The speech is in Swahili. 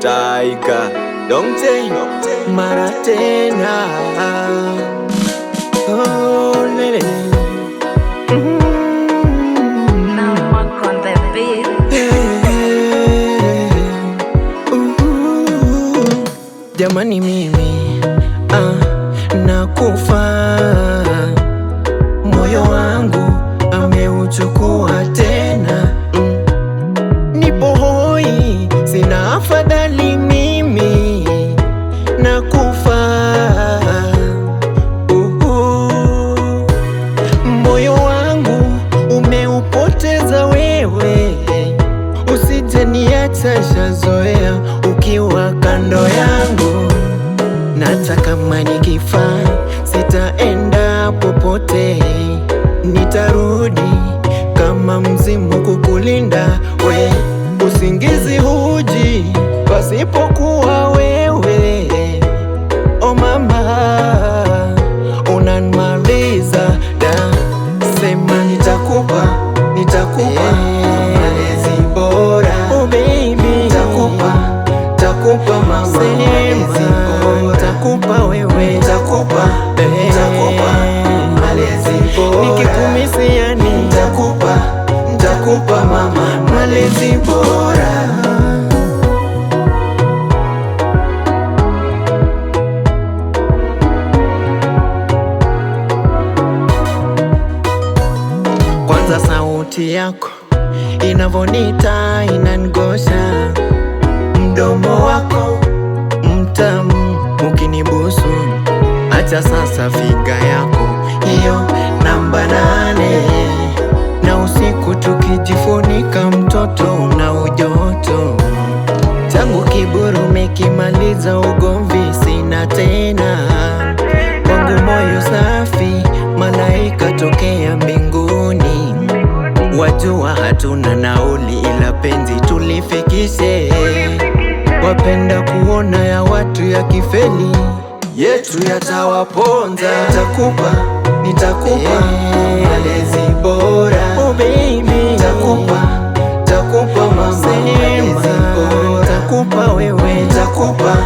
Taika Dongte mara tena. Oh, lele. Now work on the beat. Jamani mimi nakufa, moyo wangu ameuchukua tena. Nipo hoi, sina afadhali, mimi nakufa. Moyo wangu umeupoteza wewe, usije niacha, shazoea ukiwa kando yangu. Hata kama nikifa sitaenda popote, nitarudi kama mzimu kukulinda we. Usingizi huji pasipokuwa wewe, oh mama, unanimaliza da. Sema nitakupa malezi bora, oh baby, takupa mama malezi bora, takupa wewe, takupa malezi bora. Nikikumisia nitakupa mama malezi bora. Kwanza sauti yako inavonita inangosha, mdomo wako mtamu ukinibusu. Acha sasa figa yako hiyo namba 8, na usiku tukijifunika mtoto na ujoto. Tangu kiburu mekimaliza, ugomvi sina tena. Kwangu moyo safi, malaika tokea mbinguni. Wajua hatuna nauli, ila penzi tulifikishe. Wapenda kuona ya watu ya kifeli, yetu yatawaponza. Nitakupa malezi bora, oh baby, takupa mama malezi bora, takupa wewe, takupa